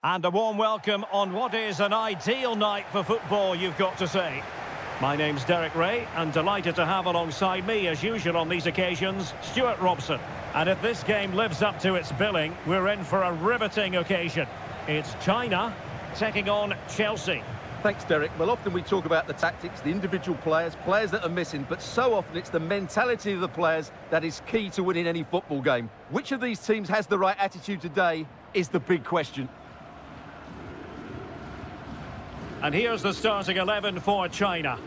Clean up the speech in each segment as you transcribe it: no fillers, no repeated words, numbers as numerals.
And a warm welcome on what is an ideal night for football, you've got to say. My name's Derek Ray, and delighted to have alongside me, as usual on these occasions, Stuart Robson. And if this game lives up to its billing, we're in for a riveting occasion. It's China taking on Chelsea. Thanks, Derek. Well, often we talk about the tactics, the individual players that are missing, but so often it's the mentality of the players that is key to winning any football game. Which of these teams has the right attitude today is the big question. And here's the starting 11 for China.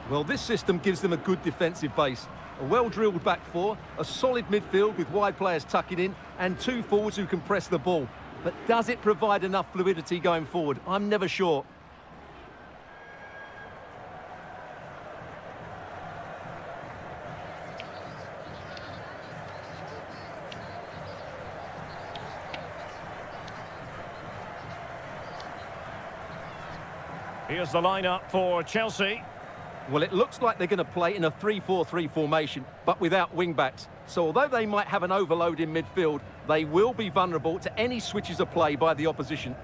Well, this system gives them a good defensive base. A well-drilled back four, a solid midfield with wide players tucking in, and two forwards who can press the ball. But does it provide enough fluidity going forward? I'm never sure. Here's the lineup for Chelsea. Well, it looks like they're going to play in a 3-4-3 formation, but without wing-backs. So although they might have an overload in midfield, they will be vulnerable to any switches of play by the opposition.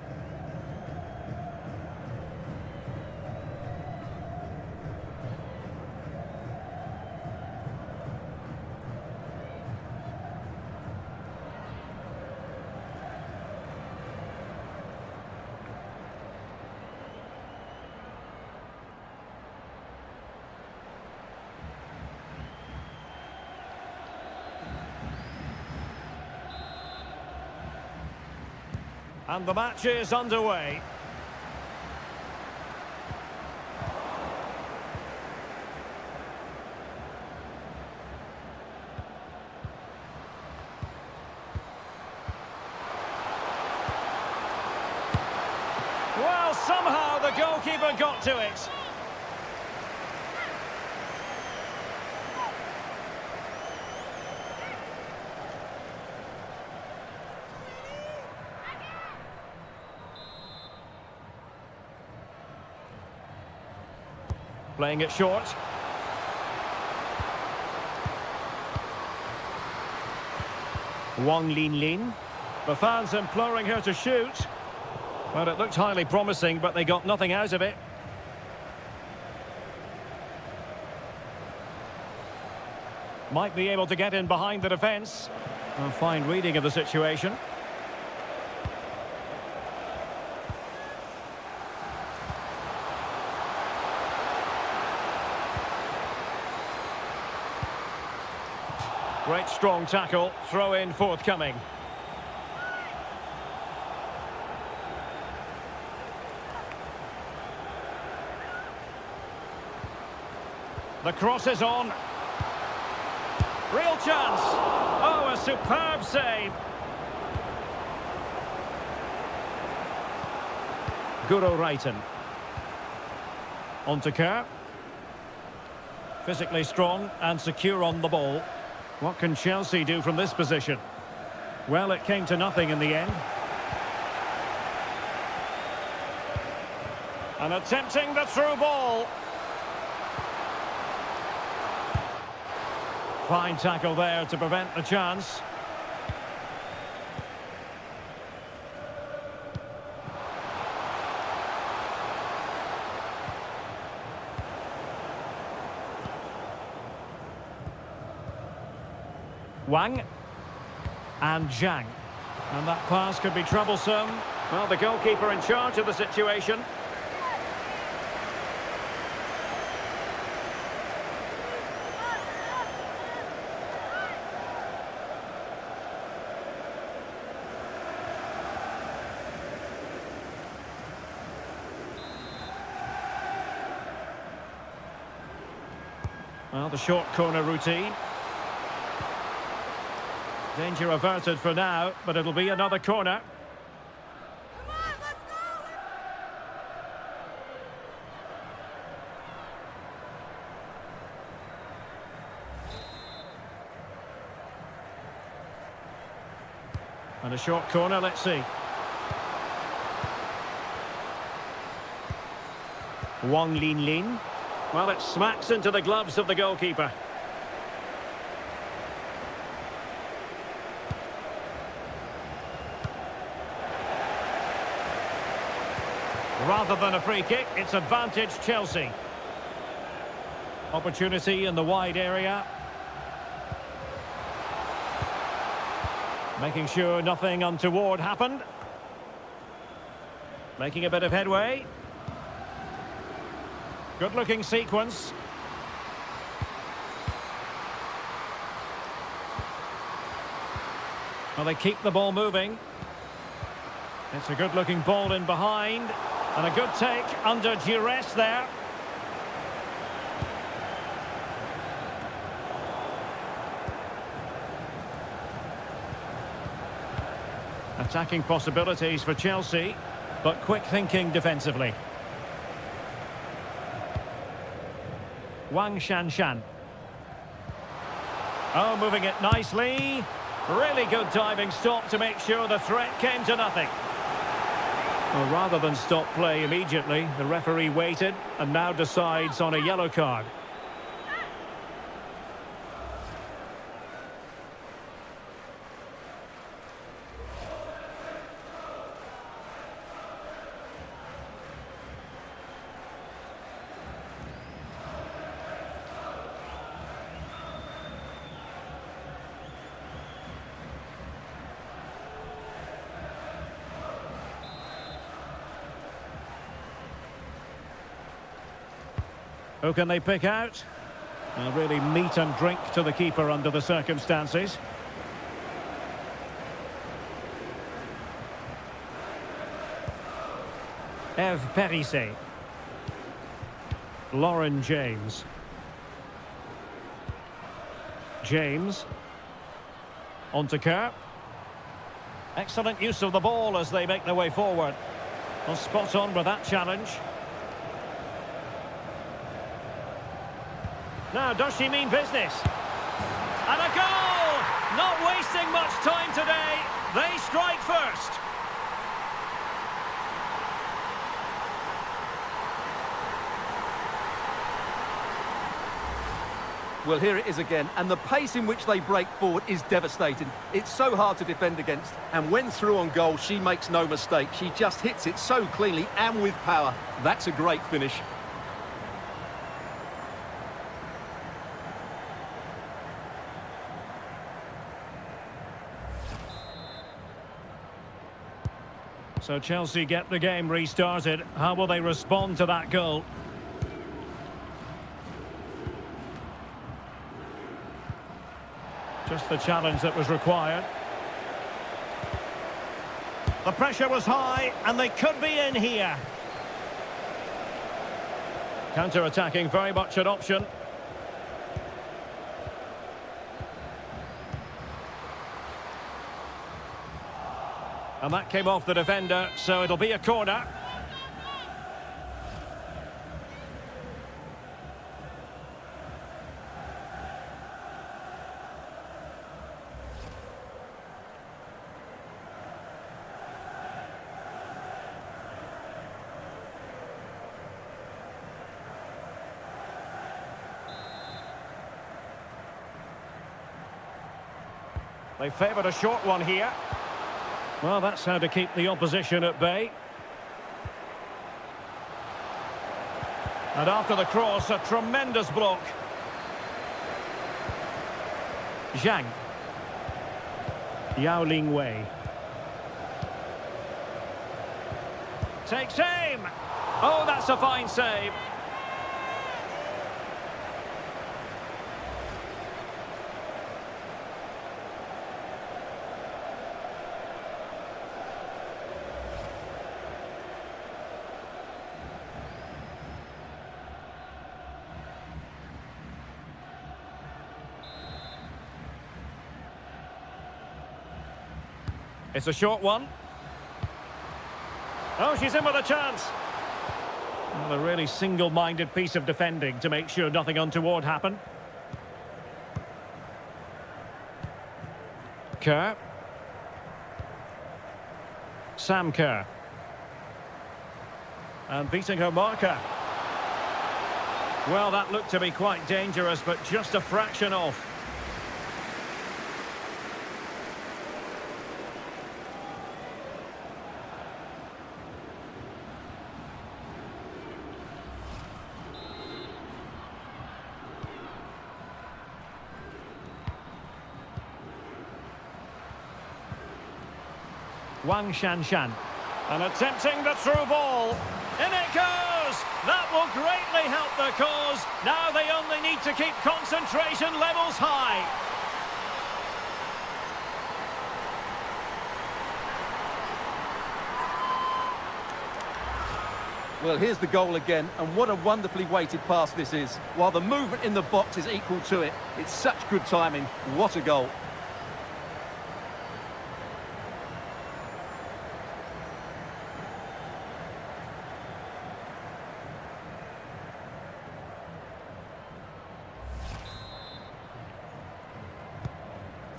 And the match is underway. Well, somehow the goalkeeper got to it. Playing it short. Wang Lin. The fans imploring her to shoot. Well, it looked highly promising, but they got nothing out of it. Might be able to get in behind the defence. A fine reading of the situation. Great strong tackle, throw in forthcoming. The cross is on. Real chance. Oh, a superb save. Guru Reiten. On to Kerr. Physically strong and secure on the ball. What can Chelsea do from this position? Well, it came to nothing in the end. And attempting the through ball. Fine tackle there to prevent the chance. Wang and Zhang, and that pass could be troublesome. Well, the goalkeeper in charge of the situation. Well, the short corner routine. Danger averted for now, but it'll be another corner. Come on, let's go! And a short corner, let's see. Wang Lin. Well, it smacks into the gloves of the goalkeeper. Rather than a free kick, it's advantage Chelsea. Opportunity in the wide area. Making sure nothing untoward happened. Making a bit of headway. Good-looking sequence. Well, they keep the ball moving. It's a good-looking ball in behind. And a good take under duress there. Attacking possibilities for Chelsea, but quick thinking defensively. Wang Shanshan. Oh, moving it nicely. Really good diving stop to make sure the threat came to nothing. Well, rather than stop play immediately, the referee waited and now decides on a yellow card. Who can they pick out? Really meat and drink to the keeper under the circumstances. Eve Perissé. Lauren James. James. On to Kerr. Excellent use of the ball as they make their way forward. Well, spot on with that challenge. Now, does she mean business? And a goal! Not wasting much time today. They strike first. Well, here it is again, and the pace in which they break forward is devastating. It's so hard to defend against, and when through on goal, she makes no mistake. She just hits it so cleanly and with power. That's a great finish. So Chelsea get the game restarted. How will they respond to that goal? Just the challenge that was required. The pressure was high, and they could be in here. Counter-attacking, very much an option. And that came off the defender, so it'll be a corner. They favoured a short one here. Well, that's how to keep the opposition at bay. And after the cross, a tremendous block. Zhang. Yao Ling Wei. Takes aim. Oh, that's a fine save. It's a short one. Oh, she's in with a chance. Well, a really single-minded piece of defending to make sure nothing untoward happened. Kerr. Sam Kerr. And beating her marker. Well, that looked to be quite dangerous, but just a fraction off. Wang Shanshan. And attempting the through ball. In it goes! That will greatly help the cause. Now they only need to keep concentration levels high. Well, here's the goal again, and what a wonderfully weighted pass this is. While the movement in the box is equal to it, it's such good timing. What a goal.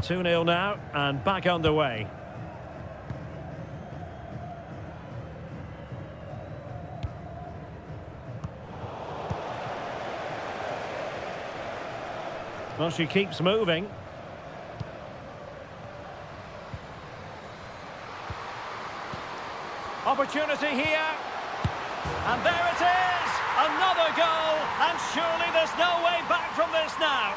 Two 2-0 now, and back underway. Well, she keeps moving. Opportunity here. And there it is! Another goal! And surely there's no way back from this now.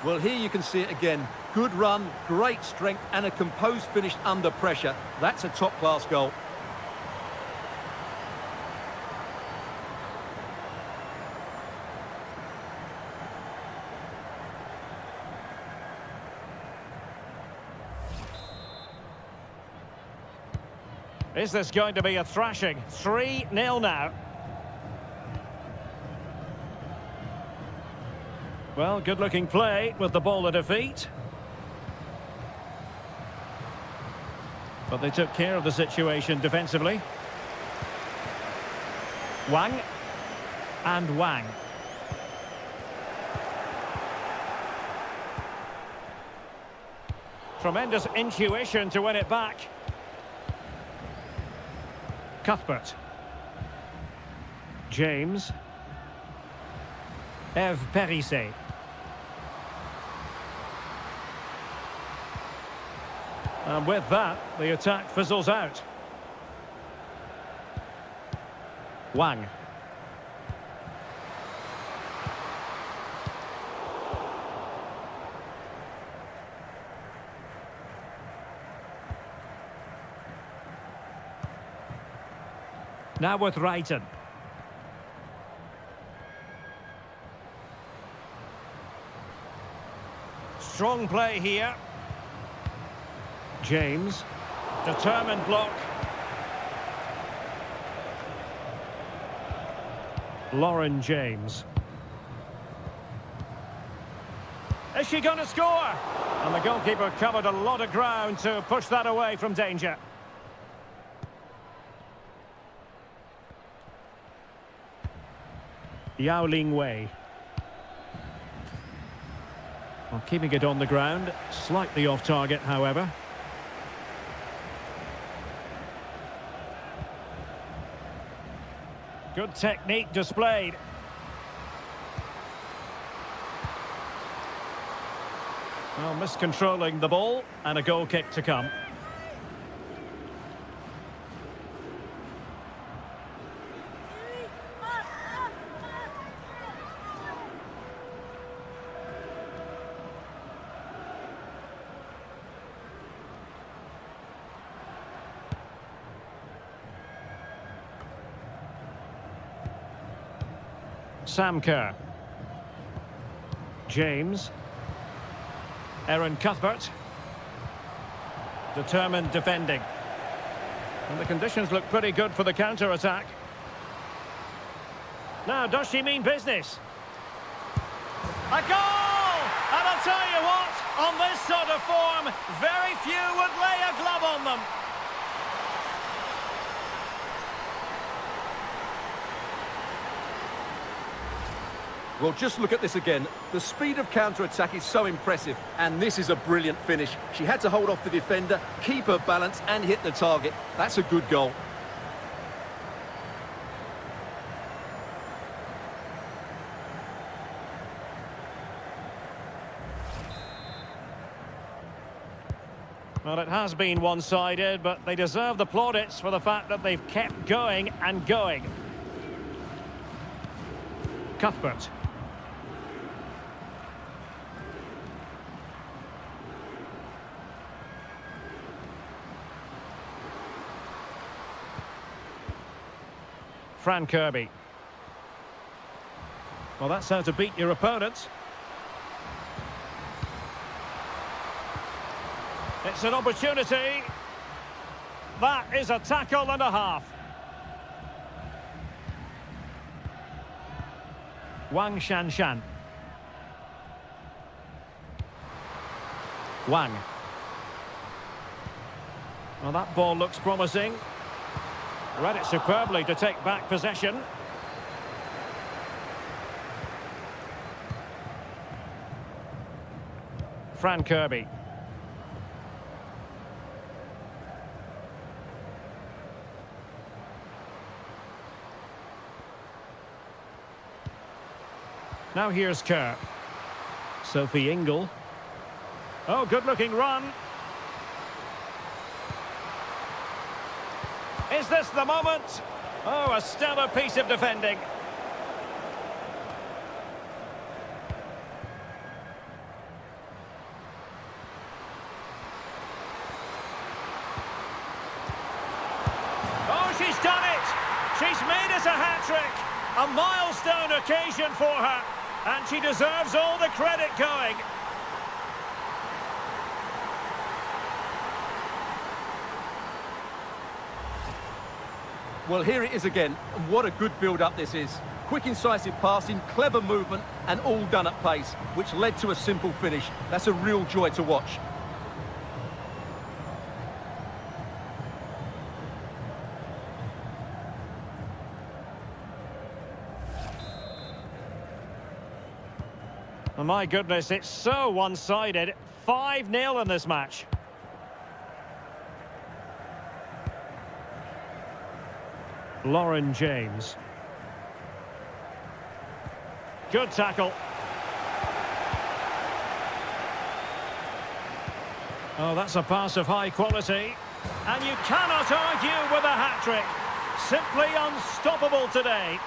Well, here you can see it again. Good run, great strength, and a composed finish under pressure. That's a top-class goal. Is this going to be a thrashing? 3-0 now. Well, good-looking play with the ball at defeat. But they took care of the situation defensively. Wang. And Wang. Tremendous intuition to win it back. Cuthbert. James. Eve Perisset. And with that, the attack fizzles out. Wang. Now with Wrighton. Strong play here. James. Determined block. Lauren James. Is she going to score? And the goalkeeper covered a lot of ground to push that away from danger. Yao Ling Wei. Well, keeping it on the ground, slightly off target, however. Good technique displayed. Well, miscontrolling the ball, and a goal kick to come. Sam Kerr. James. Erin Cuthbert. Determined defending. And the conditions look pretty good for the counter-attack. Now, does she mean business? A goal! And I'll tell you what, on this sort of form, very few would lay a glove on them. Well, just look at this again. The speed of counter-attack is so impressive, and this is a brilliant finish. She had to hold off the defender, keep her balance, and hit the target. That's a good goal. Well, it has been one-sided, but they deserve the plaudits for the fact that they've kept going and going. Cuthbert. Fran Kirby. Well, that's how to beat your opponent. It's an opportunity. That is a tackle and a half. Wang Shanshan. Wang. Well, that ball looks promising. Read it superbly to take back possession. Fran Kirby. Now here's Kerr. Sophie Ingle. Oh, good-looking run. Is this the moment? Oh, a stellar piece of defending. Oh, she's done it! She's made it a hat-trick! A milestone occasion for her, and she deserves all the credit going. Well, here it is again. And what a good build-up this is. Quick, incisive passing, clever movement, and all done at pace, which led to a simple finish. That's a real joy to watch. Oh, my goodness, it's so one-sided. 5-0 in this match. Lauren James. Good tackle. Oh, that's a pass of high quality. And you cannot argue with a hat-trick. Simply unstoppable today.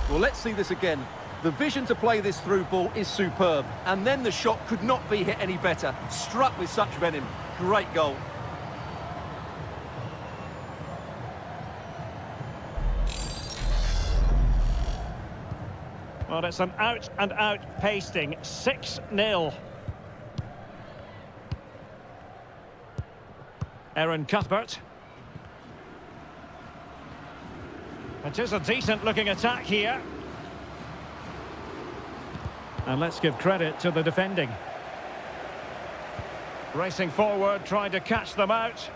Well, let's see this again. The vision to play this through ball is superb. And then the shot could not be hit any better. Struck with such venom. Great goal. Well, it's an out-and-out pasting. 6-0. Erin Cuthbert. It is a decent-looking attack here. And let's give credit to the defending. Racing forward, trying to catch them out.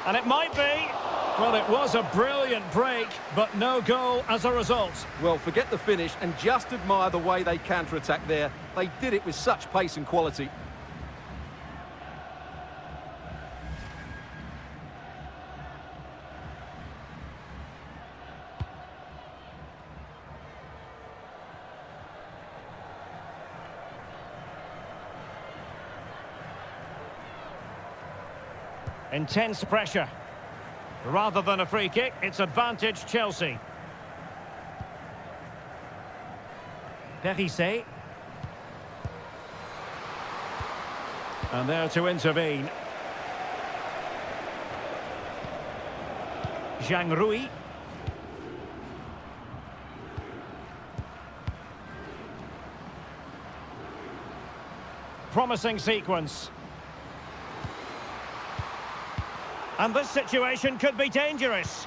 And it might be. Well, it was a brilliant break, but no goal as a result. Well, forget the finish and just admire the way they counter-attack there. They did it with such pace and quality. Intense pressure. Rather than a free kick, it's advantage Chelsea. Perisset. And there to intervene. Zhang Rui. Promising sequence. And this situation could be dangerous.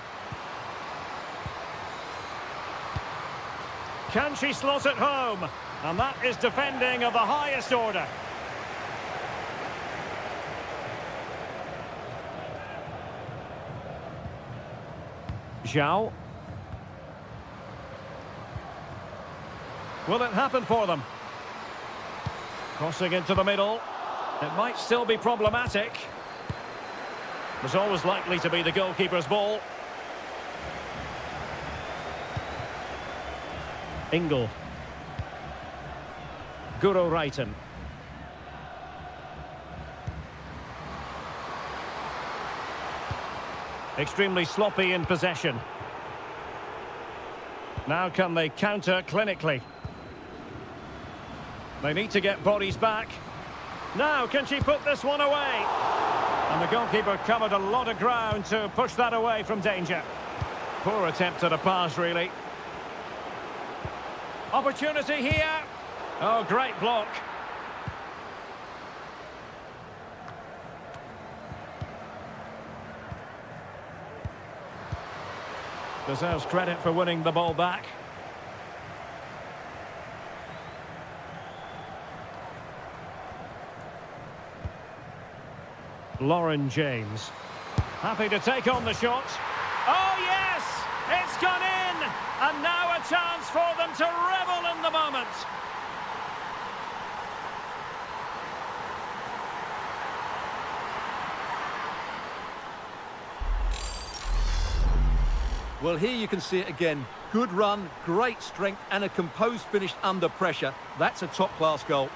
Can she slot it home? And that is defending of the highest order. Zhao. Will it happen for them? Crossing into the middle. It might still be problematic. Was always likely to be the goalkeeper's ball. Ingle. Guro Reiten. Extremely sloppy in possession. Now can they counter clinically? They need to get bodies back. Now, can she put this one away? And the goalkeeper covered a lot of ground to push that away from danger. Poor attempt at a pass, really. Opportunity here. Oh, great block. Deserves credit for winning the ball back. Lauren James. Happy to take on the shot. Oh, yes! It's gone in! And now a chance for them to revel in the moment. Well, here you can see it again. Good run, great strength, and a composed finish under pressure. That's a top-class goal.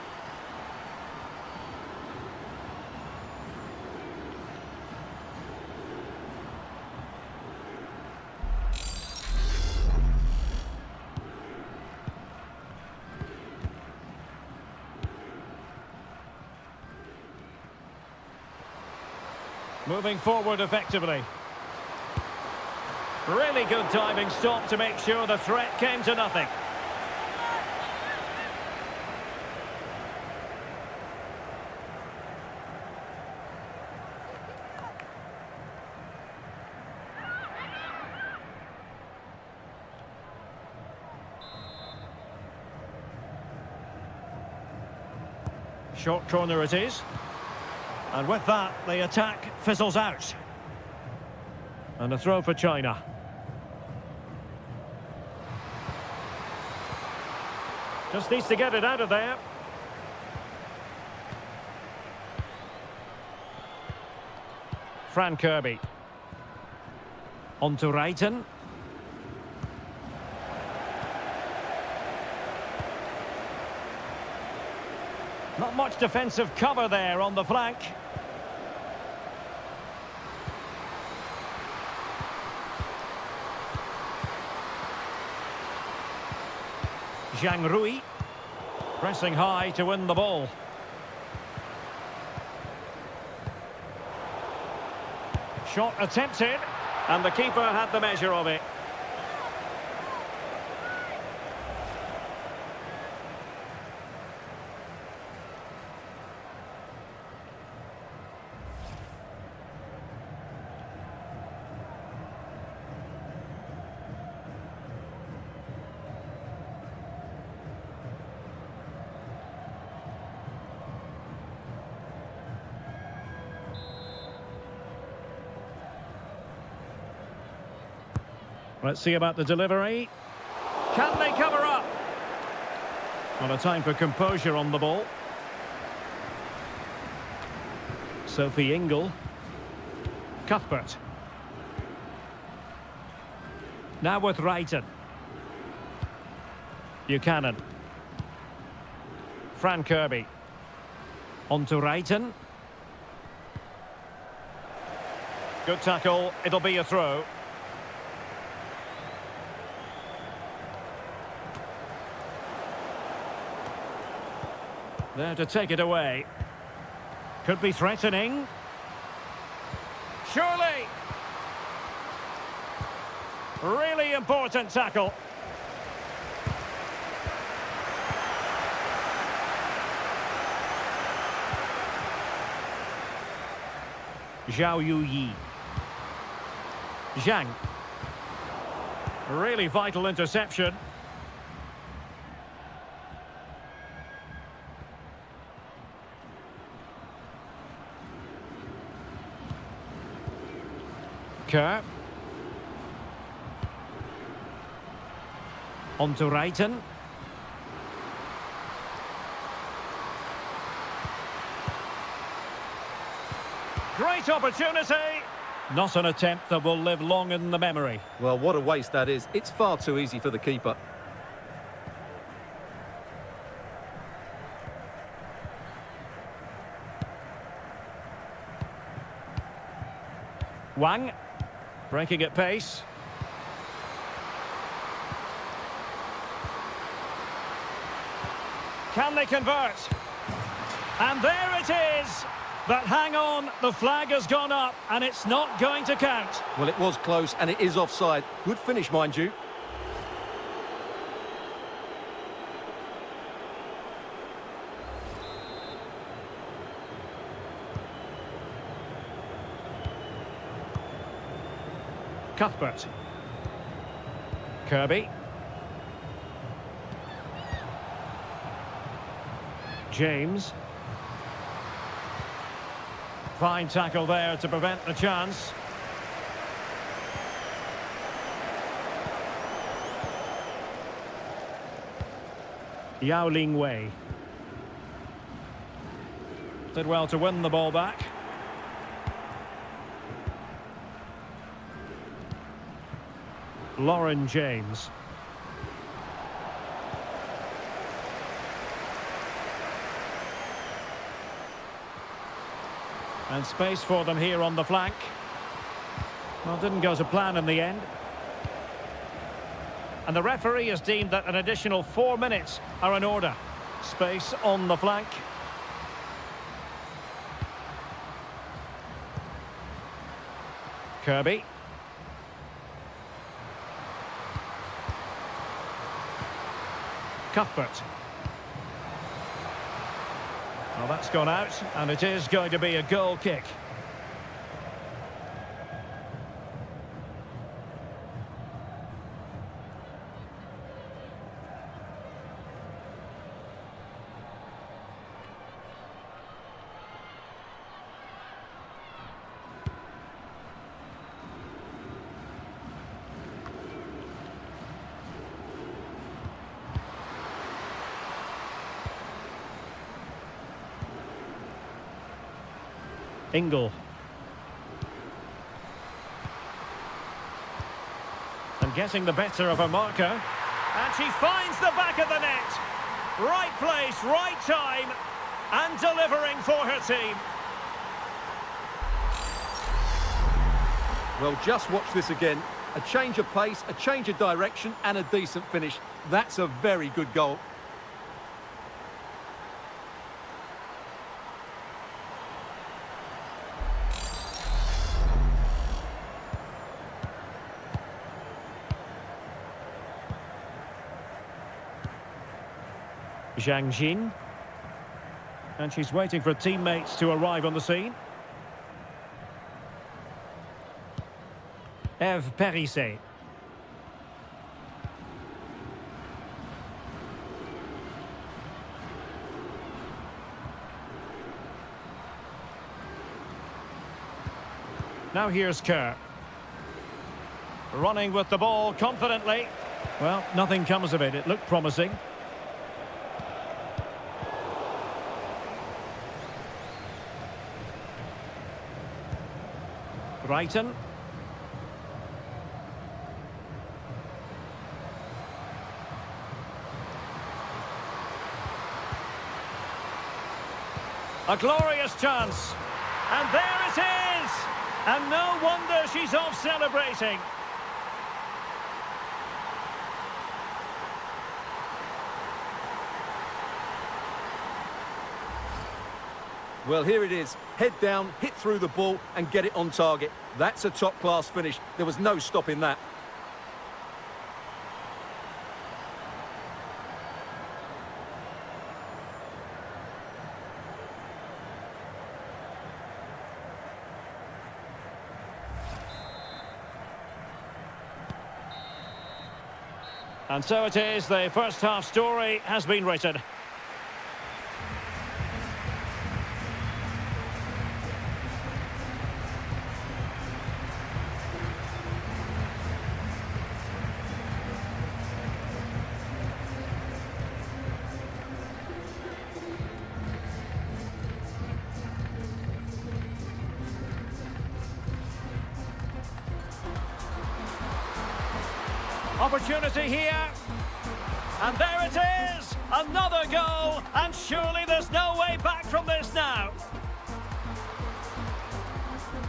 Moving forward effectively. Really good diving stop to make sure the threat came to nothing. Short corner it is. And with that, the attack fizzles out. And a throw for China. Just needs to get it out of there. Fran Kirby. On to Reiten. Not much defensive cover there on the flank. Zhang Rui, pressing high to win the ball. Shot attempted, and the keeper had the measure of it. Let's see about the delivery. Can they cover up? Not a time for composure on the ball. Sophie Ingle. Cuthbert. Now with Reiten. Buchanan. Fran Kirby. On to Reiten. Good tackle. It'll be a throw. There to take it away. Could be threatening. Surely! Really important tackle. Zhao Yuyi. Zhang. Really vital interception. Kerr. On to Reiten. Great opportunity. Not an attempt that will live long in the memory. Well, what a waste that is. It's far too easy for the keeper. Wang, breaking at pace. Can they convert? And there it is! But hang on, the flag has gone up and it's not going to count. Well, it was close and it is offside. Good finish, mind you. Cuthbert. Kirby. James. Fine tackle there to prevent the chance. Yao Ling Wei. Did well to win the ball back. Lauren James. And space for them here on the flank. Well, didn't go to plan in the end. And the referee has deemed that an additional 4 minutes are in order. Space on the flank. Kirby. Cuthbert. Well, that's gone out, and it is going to be a goal kick. Ingle. And getting the better of a marker. And she finds the back of the net. Right place, right time. And delivering for her team. Well, just watch this again. A change of pace, a change of direction, and a decent finish. That's a very good goal. Zhang Jin. And she's waiting for teammates to arrive on the scene. Eve Perisset. Now here's Kerr. Running with the ball confidently. Well, nothing comes of it. It looked promising. Brighton. A glorious chance. And there it is! And no wonder she's off celebrating. Well, here it is. Head down, hit through the ball and get it on target. That's a top-class finish. There was no stopping that. And so it is, the first half story has been written. Opportunity here, and there it is, another goal, and surely there's no way back from this now.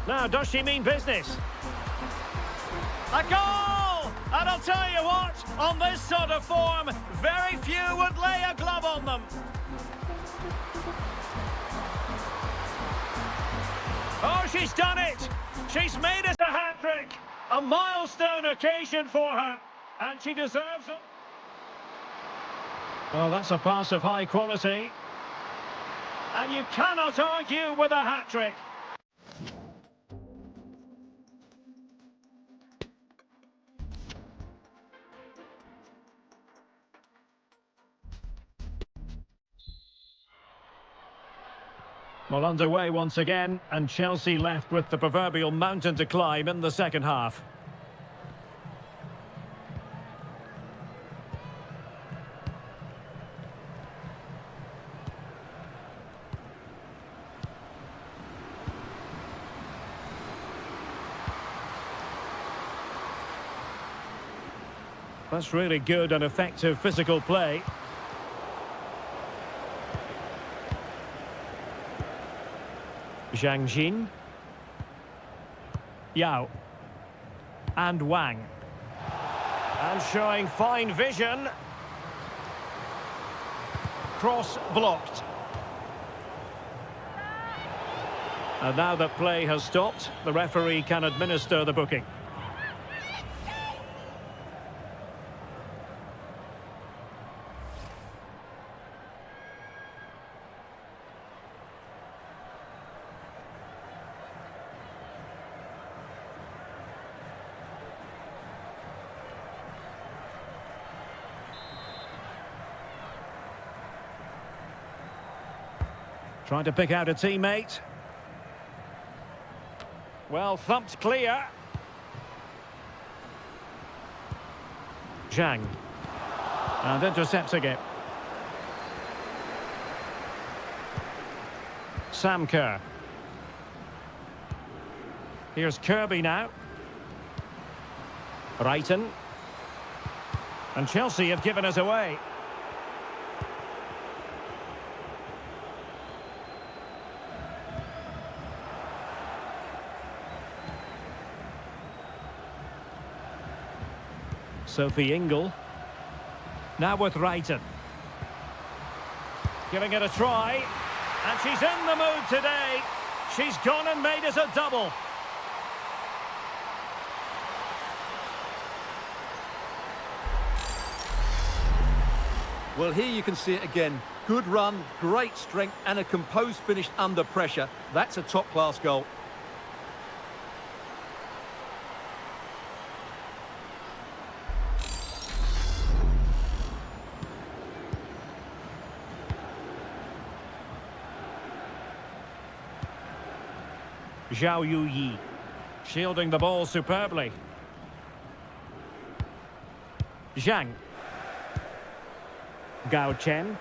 Now, does she mean business? A goal! And I'll tell you what, on this sort of form, very few would lay a glove on them. Oh, she's done it! She's made it a hat-trick! A milestone occasion for her, and she deserves it. Well, that's a pass of high quality. And you cannot argue with a hat-trick. Well, underway once again, and Chelsea left with the proverbial mountain to climb in the second half. That's really good and effective physical play. Zhang Jin. Yao. And Wang. And showing fine vision. Cross blocked. And now that play has stopped, the referee can administer the booking. Trying to pick out a teammate. Well, thumped clear. Zhang. And intercepting it. Sam Kerr. Here's Kirby now. Brighton. And Chelsea have given us away. Sophie Ingle. Now with Brighton. Giving it a try. And she's in the mood today. She's gone and made us a double. Well, here you can see it again. Good run, great strength, and a composed finish under pressure. That's a top-class goal. Zhao Yuyi, shielding the ball superbly. Zhang. Gao Chen.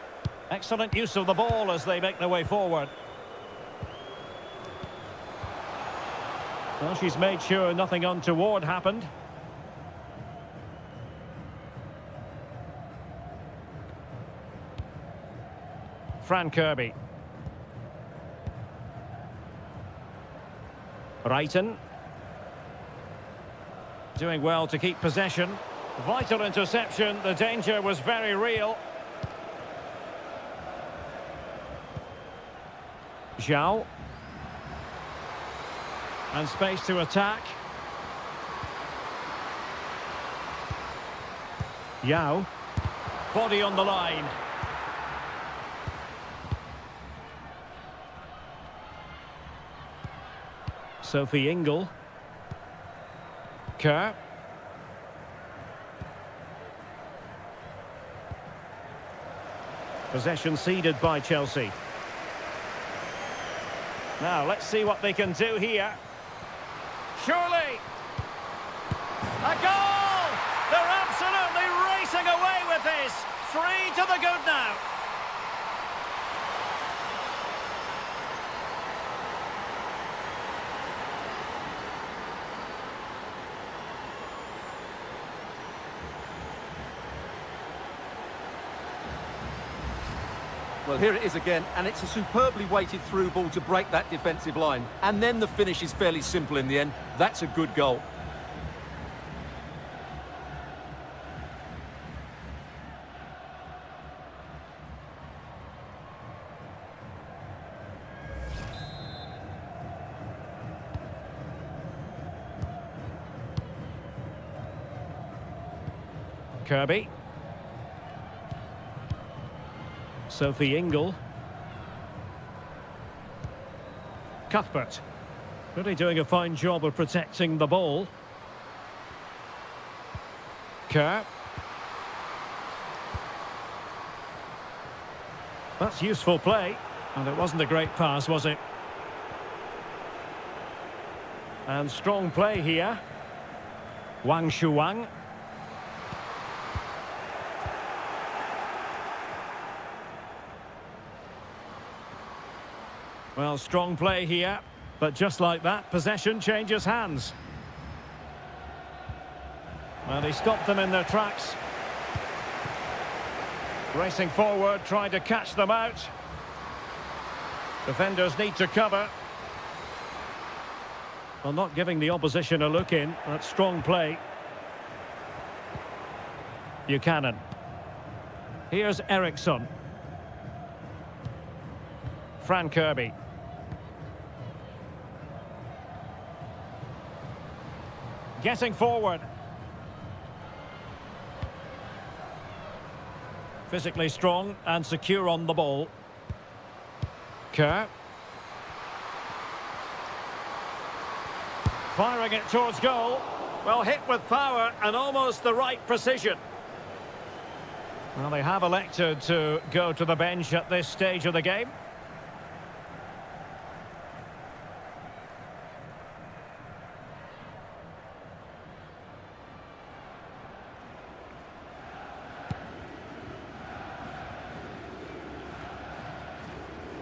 Excellent use of the ball as they make their way forward. Well, she's made sure nothing untoward happened. Fran Kirby. Brighton. Doing well to keep possession. Vital interception. The danger was very real. Zhao. And space to attack. Yao. Body on the line. Sophie Ingle. Kerr. Possession ceded by Chelsea. Now, let's see what they can do here. Surely! A goal! They're absolutely racing away with this. 3 to the good now. Well, here it is again, and it's a superbly weighted through ball to break that defensive line. And then the finish is fairly simple in the end. That's a good goal. Kirby. Sophie Ingle. Cuthbert. Really doing a fine job of protecting the ball. Kerr. That's useful play. And it wasn't a great pass, was it? And strong play here. Wang Shuang. Well, strong play here, but just like that, possession changes hands. Well, he stopped them in their tracks. Racing forward, trying to catch them out. Defenders need to cover. Well, not giving the opposition a look in. That's strong play. Buchanan. Here's Eriksson. Fran Kirby. Getting forward. Physically strong and secure on the ball. Kerr. Firing it towards goal. Well, hit with power and almost the right precision. Well, they have elected to go to the bench at this stage of the game.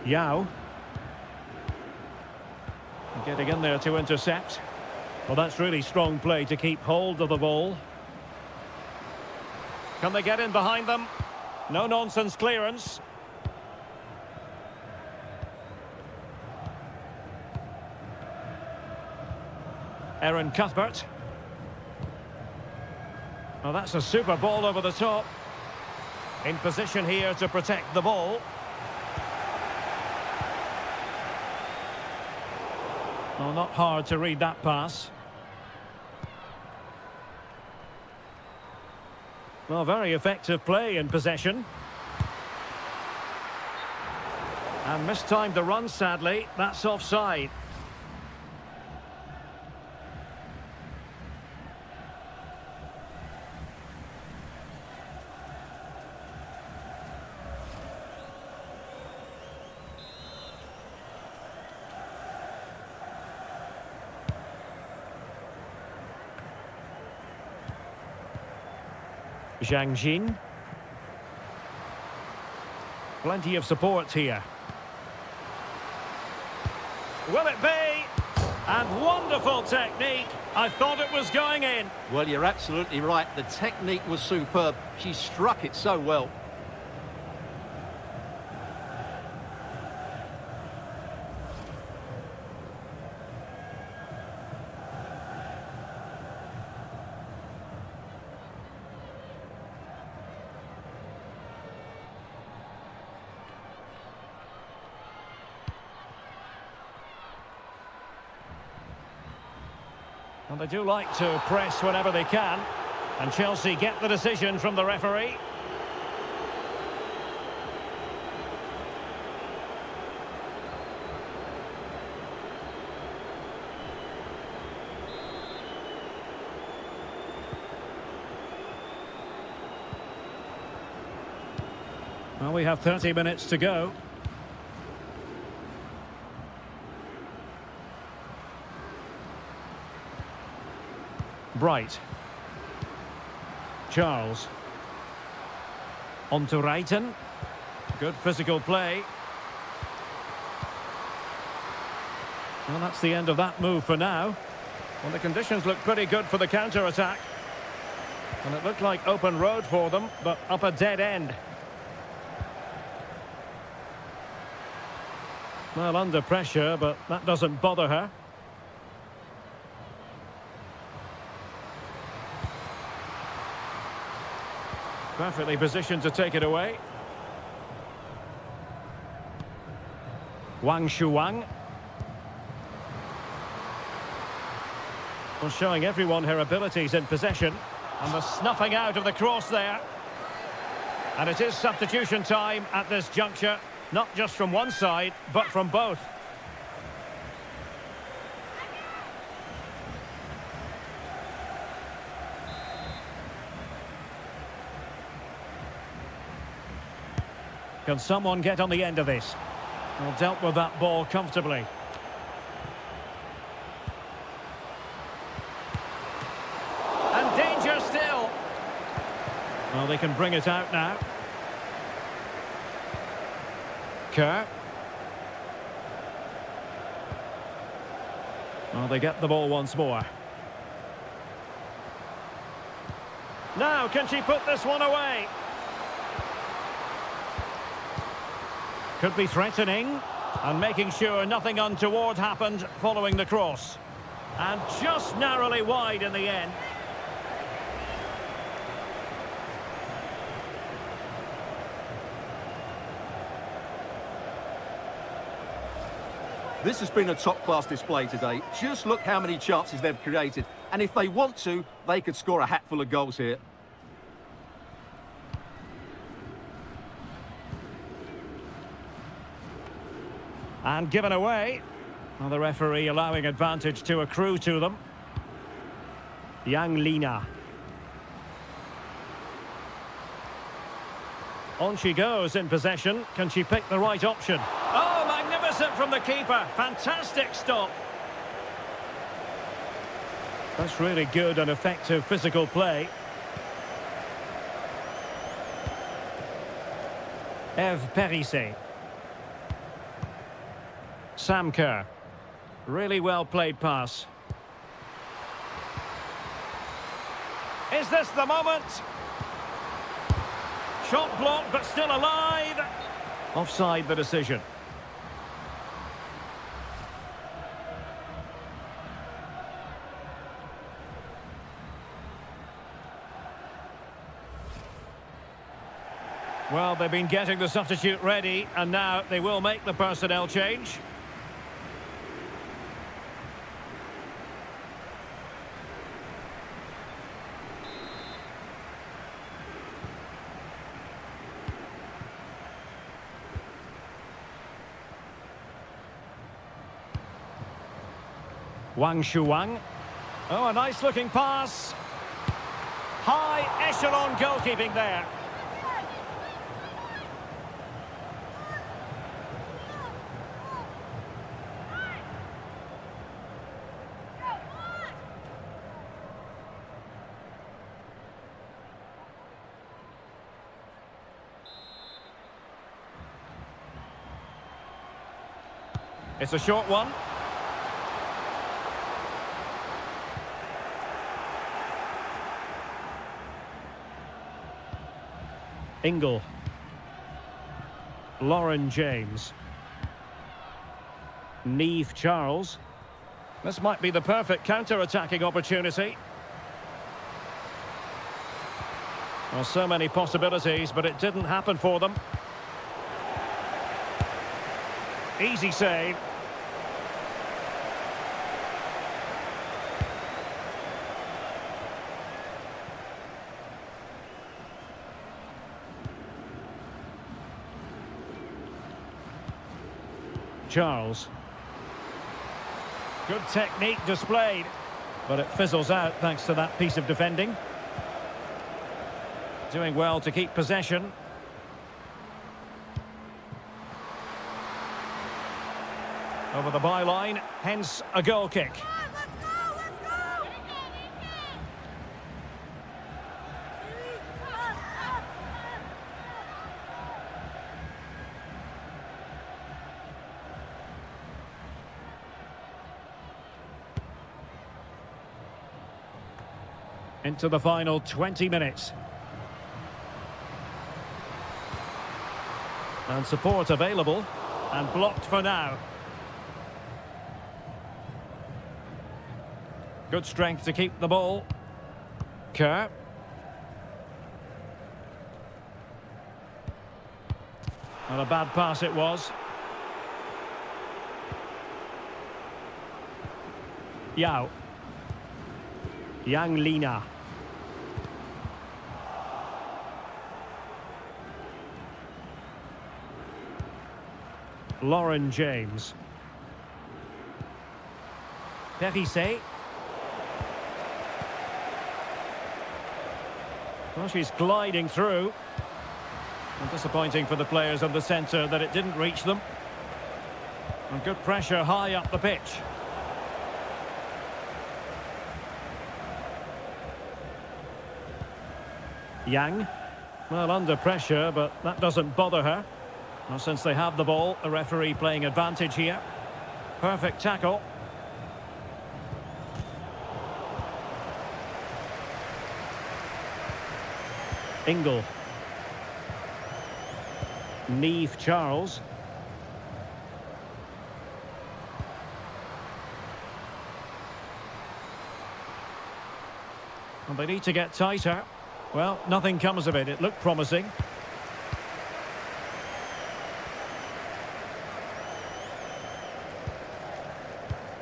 Yao. Getting in there to intercept. Well, that's really strong play to keep hold of the ball. Can they get in behind them? No nonsense clearance. Aaron Cuthbert. Well, that's a super ball over the top. In position here to protect the ball. Well, not hard to read that pass. Well, very effective play in possession. And mistimed the run, sadly. That's offside. Zhang Jin. Plenty of support here. Will it be? And wonderful technique. I thought it was going in. Well, you're absolutely right. The technique was superb. She struck it so well. And they do like to press whenever they can. And Chelsea get the decision from the referee. Well, we have 30 minutes to go. Bright. Charles. On to Reiten. Good physical play. Well, that's the end of that move for now. Well, the conditions look pretty good for the counter-attack. And it looked like open road for them, but up a dead end. Well, under pressure, but that doesn't bother her. Perfectly positioned to take it away. Wang Shuang. Well, showing everyone her abilities in possession. And the snuffing out of the cross there. And it is substitution time at this juncture. Not just from one side, but from both. Can someone get on the end of this? Well, dealt with that ball comfortably. And danger still. Well, they can bring it out now. Kerr. Well, they get the ball once more. Now, can she put this one away? Could be threatening, and making sure nothing untoward happened following the cross. And just narrowly wide in the end. This has been a top-class display today. Just look how many chances they've created. And if they want to, they could score a hatful of goals here. And given away. Well, the referee allowing advantage to accrue to them. Yang Lina. On she goes in possession. Can she pick the right option? Oh, magnificent from the keeper. Fantastic stop. That's really good and effective physical play. Eve Perissé. Sam Kerr. Really well played pass. Is this the moment? Shot blocked, but still alive. Offside the decision. Well, they've been getting the substitute ready, and now they will make the personnel change. Wang Shuang. Oh, a nice looking pass. High echelon goalkeeping there. It's a short one. Ingle. Lauren James. Niamh Charles. This might be the perfect counter-attacking opportunity. Well, so many possibilities, but it didn't happen for them. Easy save. Charles. Good technique displayed, but it fizzles out thanks to that piece of defending. Doing well to keep possession. Over the byline, hence a goal kick. Come on, let's go, let's go! Into the final 20 minutes. And support available. And blocked for now. Good strength to keep the ball. Kerr. Not a bad pass it was. Yao. Yang Lina. Lauren James. Perisset. Well, she's gliding through. And disappointing for the players in the centre that it didn't reach them. And good pressure high up the pitch. Yang. Well, under pressure, but that doesn't bother her. Well, since they have the ball, the referee playing advantage here. Perfect tackle. Ingle. Neve Charles. And they need to get tighter. Well, nothing comes of it. It looked promising.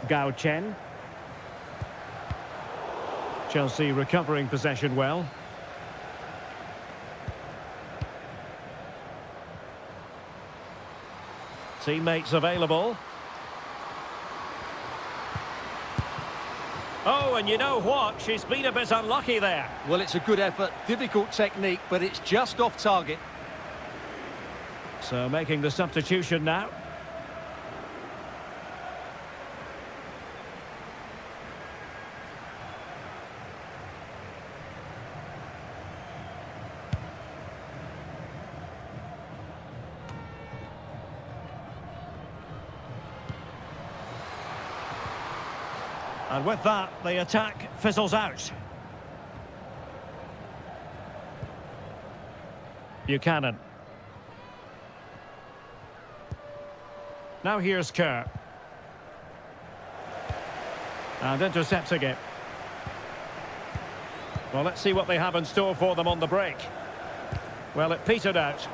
Gao Chen. Chelsea recovering possession well. Teammates available. Oh, and you know what? She's been a bit unlucky there. Well, it's a good effort, difficult technique, but it's just off target. So making the substitution now. And with that, the attack fizzles out. Buchanan. Now here's Kerr. And intercepting it. Well, let's see what they have in store for them on the break. Well, it petered out.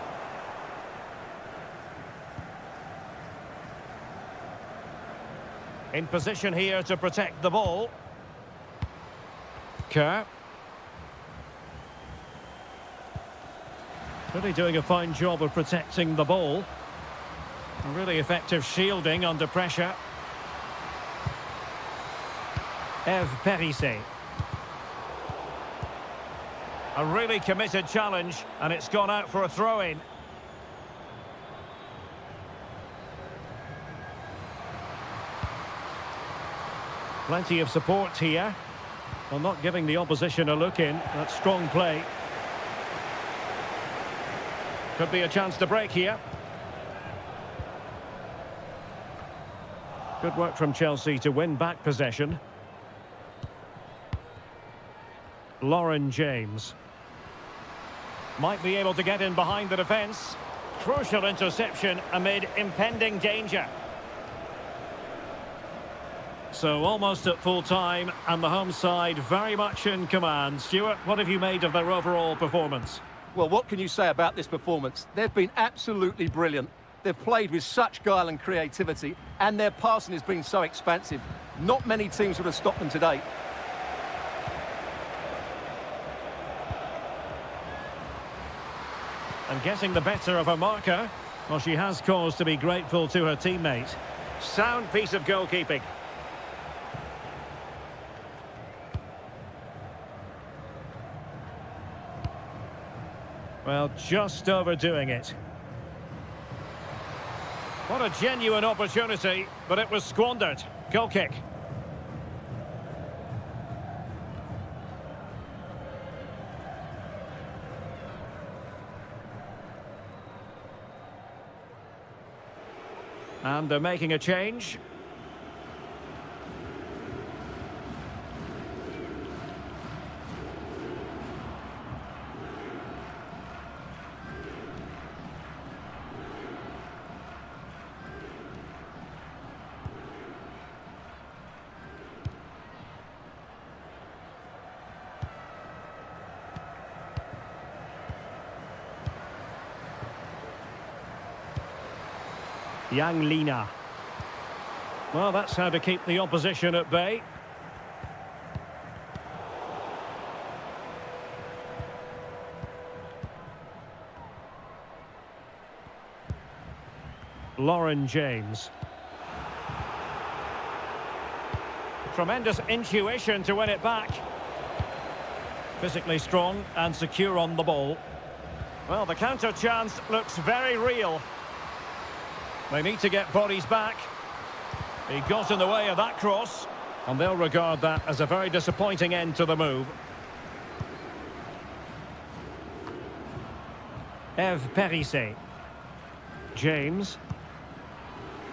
In position here to protect the ball. Kerr. Really doing a fine job of protecting the ball. Really effective shielding under pressure. Eve Perisset. A really committed challenge, and it's gone out for a throw-in. Plenty of support here. Well, not giving the opposition a look in. That's strong play. Could be a chance to break here. Good work from Chelsea to win back possession. Lauren James. Might be able to get in behind the defence. Crucial interception amid impending danger. So almost at full time, and the home side very much in command. Stuart, what have you made of their overall performance? Well, what can you say about this performance? They've been absolutely brilliant. They've played with such guile and creativity, and their passing has been so expansive. Not many teams would have stopped them today. And getting the better of her marker. Well, she has cause to be grateful to her teammate. Sound piece of goalkeeping. Well, just overdoing it. What a genuine opportunity, but it was squandered. Goal kick. And they're making a change. Yang Lina. Well, that's how to keep the opposition at bay. Lauren James. Tremendous intuition to win it back. Physically strong and secure on the ball. Well, the counter chance looks very real. They need to get bodies back. He got in the way of that cross, and they'll regard that as a very disappointing end to the move. Eve Perissé. James.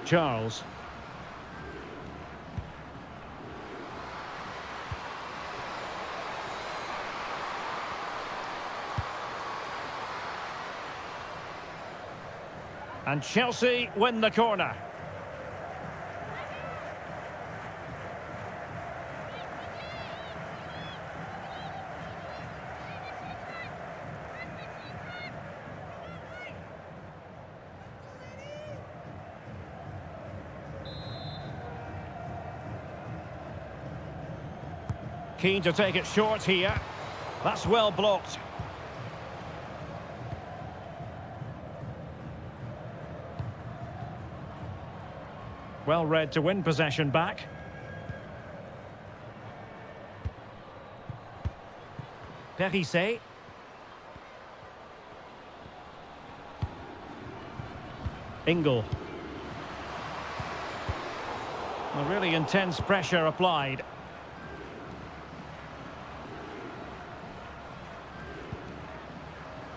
Charles. And Chelsea win the corner. Keen to take it short here. That's well blocked. Well read to win possession back. Perissé. Ingle. A really intense pressure applied.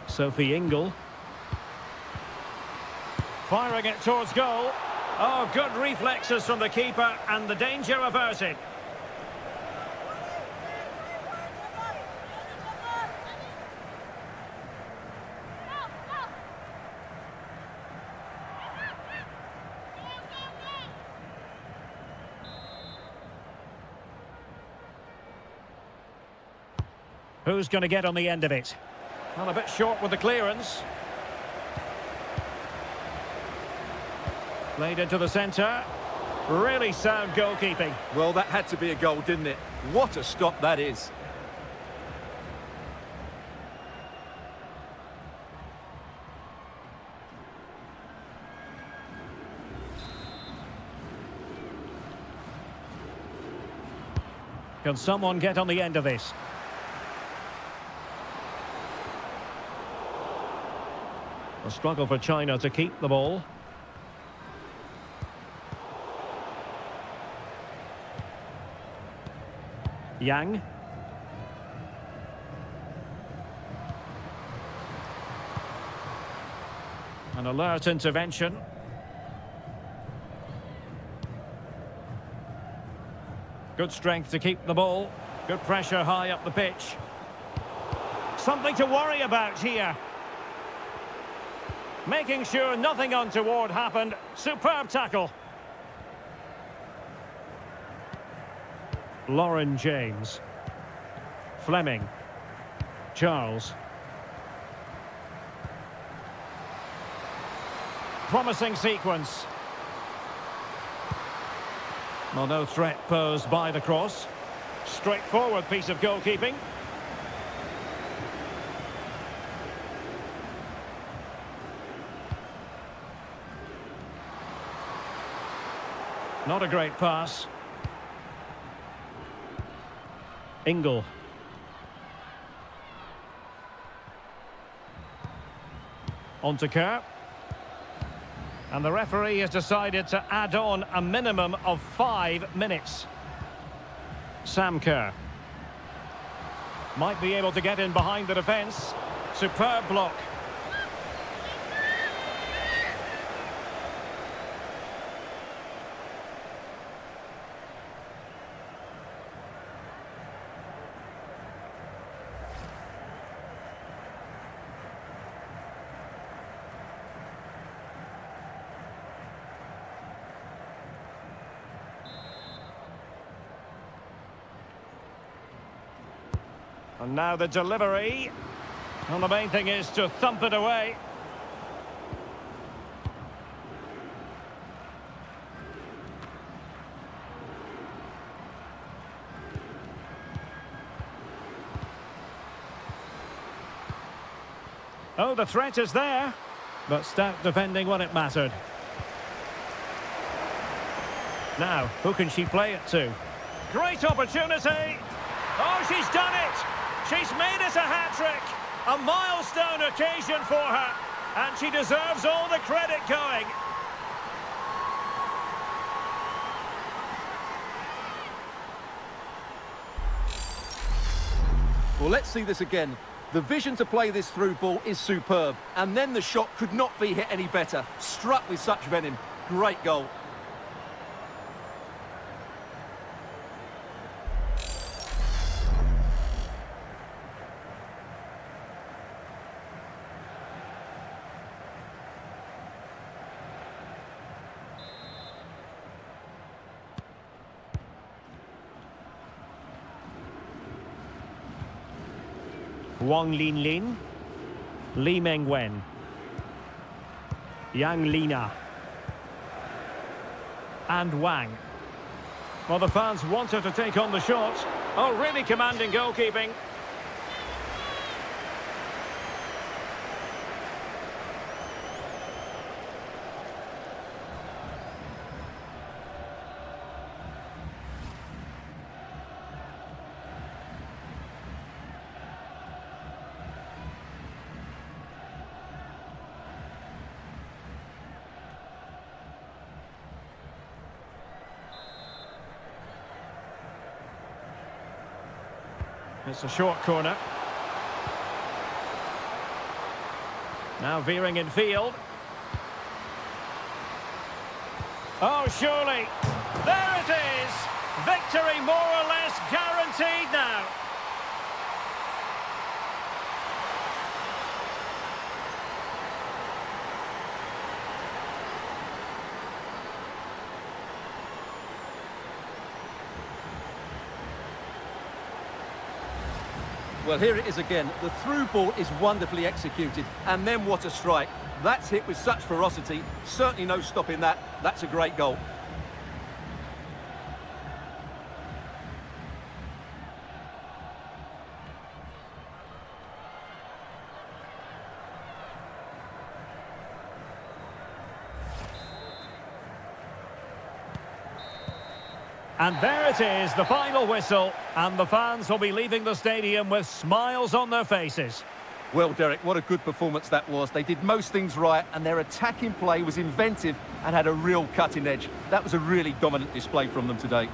Sophie Ingle. Firing it towards goal. Oh, good reflexes from the keeper and the danger averted. Who's going to get on the end of it? Well, a bit short with the clearance. Played into the centre. Really sound goalkeeping. Well, that had to be a goal, didn't it? What a stop that is. Can someone get on the end of this? A struggle for China to keep the ball. Yang. An alert intervention. Good strength to keep the ball. Good pressure high up the pitch. Something to worry about here. Making sure nothing untoward happened. Superb tackle. Lauren James. Fleming. Charles. Promising sequence. Well, no threat posed by the cross. Straightforward piece of goalkeeping. Not a great pass. Ingle. On to Kerr. And the referee has decided to add on a minimum of 5 minutes. Sam Kerr. Might be able to get in behind the defence. Superb block. And now the delivery. And the main thing is to thump it away. Oh, the threat is there, but stout defending when it mattered. Now, who can she play it to? Great opportunity! Oh, she's done it! She's made it a hat-trick! A milestone occasion for her, and she deserves all the credit going. Well, let's see this again. The vision to play this through ball is superb, and then the shot could not be hit any better. Struck with such venom. Great goal. Wang Linlin, Li Mengwen, Yang Lina, and Wang. Well, the fans want her to take on the shot. Oh, really commanding goalkeeping. It's a short corner. Now veering in field. Oh, surely. There it is. Victory more or less guaranteed now. Well, here it is again. The through ball is wonderfully executed. And then what a strike. That's hit with such ferocity. Certainly no stopping that. That's a great goal. And there it is, the final whistle, and the fans will be leaving the stadium with smiles on their faces. Well, Derek, what a good performance that was. They did most things right, and their attacking play was inventive and had a real cutting edge. That was a really dominant display from them today.